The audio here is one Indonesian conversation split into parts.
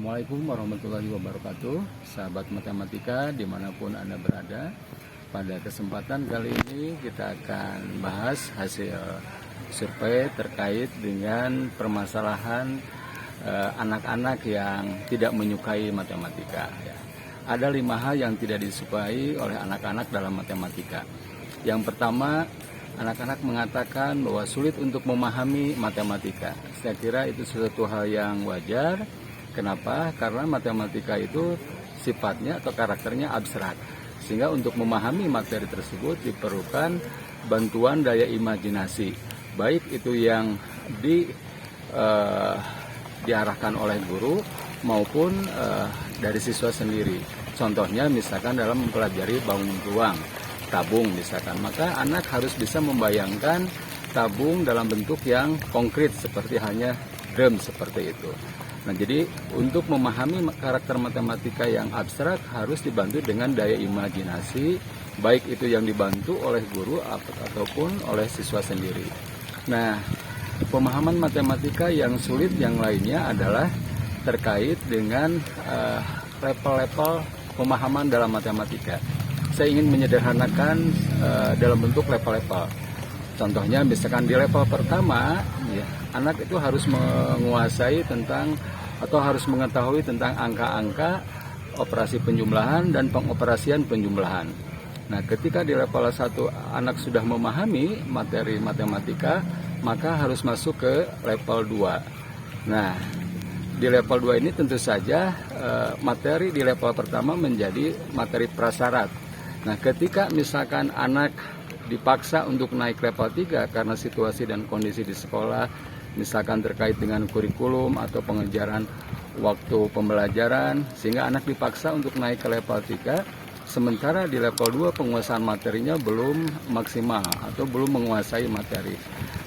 Assalamualaikum warahmatullahi wabarakatuh, sahabat matematika dimanapun Anda berada. Pada kesempatan kali ini kita akan bahas hasil survei terkait dengan permasalahan anak-anak yang tidak menyukai matematika. Ada 5 hal yang tidak disukai oleh anak-anak dalam matematika. Yang pertama, anak-anak mengatakan bahwa sulit untuk memahami matematika. Saya kira itu suatu hal yang wajar. Kenapa? Karena matematika itu sifatnya atau karakternya abstrak. Sehingga untuk memahami materi tersebut diperlukan bantuan daya imajinasi. Baik itu yang diarahkan oleh guru maupun dari siswa sendiri. Contohnya misalkan dalam mempelajari bangun ruang, tabung misalkan. Maka anak harus bisa membayangkan tabung dalam bentuk yang konkret seperti halnya drum seperti itu. Nah, jadi untuk memahami karakter matematika yang abstrak harus dibantu dengan daya imajinasi, baik itu yang dibantu oleh guru ataupun oleh siswa sendiri. Nah, pemahaman matematika yang sulit yang lainnya adalah terkait dengan level-level pemahaman dalam matematika. Saya ingin menyederhanakan dalam bentuk level-level. Contohnya misalkan di level pertama, ya, anak itu harus menguasai tentang atau harus mengetahui tentang angka-angka, operasi penjumlahan dan pengoperasian penjumlahan. Nah, ketika di level 1 anak sudah memahami materi matematika, maka harus masuk ke level 2. Nah, di level 2 ini tentu saja materi di level pertama menjadi materi prasyarat. Nah, ketika misalkan anak dipaksa untuk naik level 3 karena situasi dan kondisi di sekolah, misalkan terkait dengan kurikulum atau pengejaran waktu pembelajaran, sehingga anak dipaksa untuk naik ke level 3, sementara di level 2 penguasaan materinya belum maksimal atau belum menguasai materi.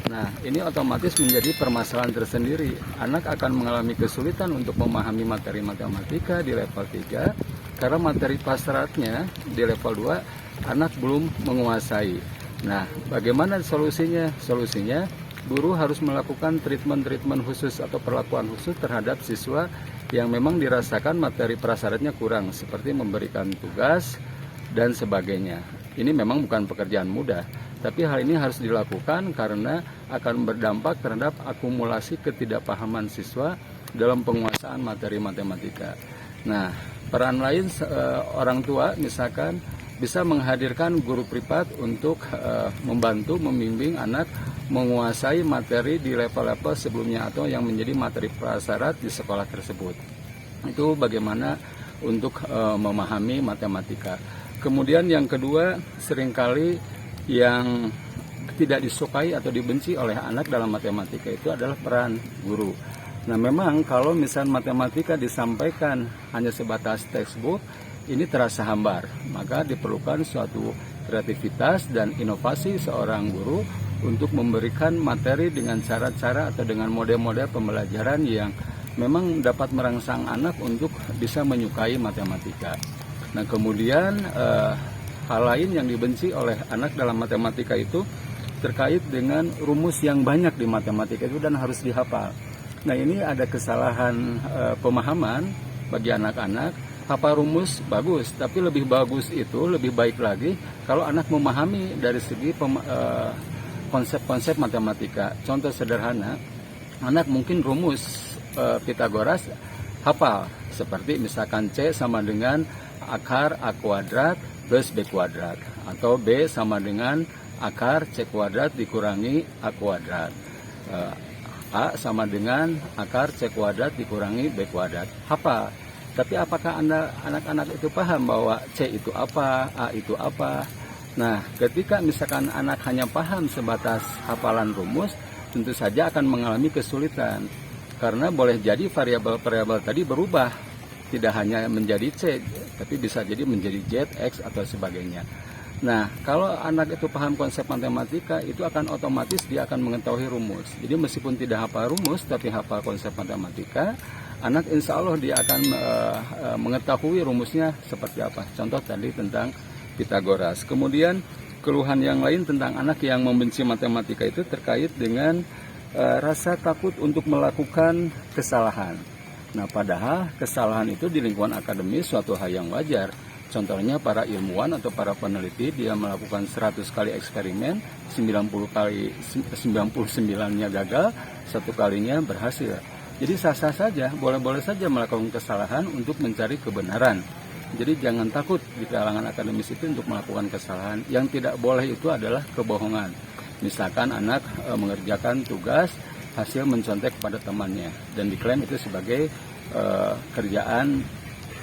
Nah, ini otomatis menjadi permasalahan tersendiri. Anak akan mengalami kesulitan untuk memahami materi matematika di level 3 karena materi prasyaratnya di level 2 anak belum menguasai. Nah, bagaimana solusinya? Solusinya guru harus melakukan treatment khusus atau perlakuan khusus terhadap siswa yang memang dirasakan materi prasyaratnya kurang, seperti memberikan tugas dan sebagainya. Ini memang bukan pekerjaan mudah, tapi hal ini harus dilakukan karena akan berdampak terhadap akumulasi ketidakpahaman siswa dalam penguasaan materi matematika. Nah, peran lain orang tua misalkan bisa menghadirkan guru privat untuk membantu membimbing anak menguasai materi di level-level sebelumnya atau yang menjadi materi prasyarat di sekolah tersebut. Itu bagaimana untuk memahami matematika. Kemudian yang kedua, seringkali yang tidak disukai atau dibenci oleh anak dalam matematika itu adalah peran guru. Nah, memang kalau misalnya matematika disampaikan hanya sebatas textbook, ini terasa hambar. Maka diperlukan suatu kreativitas dan inovasi seorang guru untuk memberikan materi dengan cara-cara atau dengan model-model pembelajaran yang memang dapat merangsang anak untuk bisa menyukai matematika. Nah, kemudian hal lain yang dibenci oleh anak dalam matematika itu terkait dengan rumus yang banyak di matematika itu dan harus dihafal. Nah, ini ada kesalahan pemahaman bagi anak-anak. Hafal rumus bagus, tapi lebih bagus itu, lebih baik lagi kalau anak memahami dari segi konsep-konsep matematika. Contoh sederhana, anak mungkin rumus Pythagoras hafal, seperti misalkan C sama dengan akar A kuadrat plus B kuadrat, atau B sama dengan akar C kuadrat dikurangi A kuadrat, A sama dengan akar C kuadrat dikurangi B kuadrat. Hafal. Tapi apakah anak-anak itu paham bahwa C itu apa, A itu apa? Nah, ketika misalkan anak hanya paham sebatas hafalan rumus, tentu saja akan mengalami kesulitan. Karena boleh jadi variabel-variabel tadi berubah. Tidak hanya menjadi C, tapi bisa jadi menjadi Z, X, atau sebagainya. Nah, kalau anak itu paham konsep matematika, itu akan otomatis dia akan mengetahui rumus. Jadi meskipun tidak hafal rumus, tapi hafal konsep matematika, anak insya Allah dia akan mengetahui rumusnya seperti apa. Contoh tadi tentang Pythagoras. Kemudian keluhan yang lain tentang anak yang membenci matematika itu terkait dengan rasa takut untuk melakukan kesalahan. Nah, padahal kesalahan itu di lingkungan akademis suatu hal yang wajar. Contohnya para ilmuwan atau para peneliti dia melakukan 100 kali eksperimen, 99-nya gagal, satu kalinya berhasil. Jadi sah-sah saja, boleh-boleh saja melakukan kesalahan untuk mencari kebenaran. Jadi jangan takut di kalangan akademis itu untuk melakukan kesalahan. Yang tidak boleh itu adalah kebohongan. Misalkan anak mengerjakan tugas, hasil mencontek kepada temannya dan diklaim itu sebagai kerjaan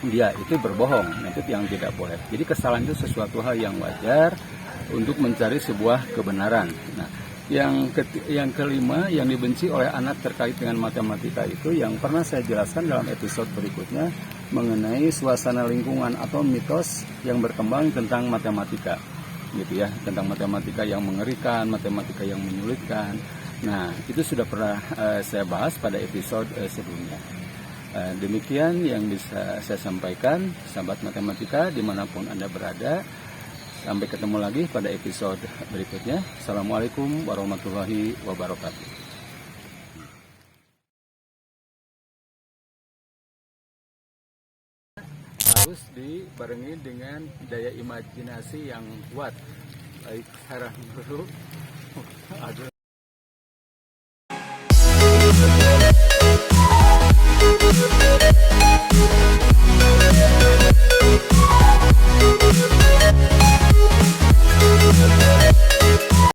dia, itu berbohong. Nah, itu yang tidak boleh. Jadi kesalahan itu sesuatu hal yang wajar untuk mencari sebuah kebenaran. Nah, yang kelima yang dibenci oleh anak terkait dengan matematika itu yang pernah saya jelaskan dalam episode berikutnya mengenai suasana lingkungan atau mitos yang berkembang tentang matematika, gitu ya, tentang matematika yang mengerikan, matematika yang menyulitkan. Nah, itu sudah pernah saya bahas pada episode sebelumnya. Demikian yang bisa saya sampaikan, sahabat matematika dimanapun Anda berada. Sampai ketemu lagi pada episode berikutnya. Assalamualaikum warahmatullahi wabarakatuh. Harus dibarengi dengan daya imajinasi yang kuat. Baik, harap dulu.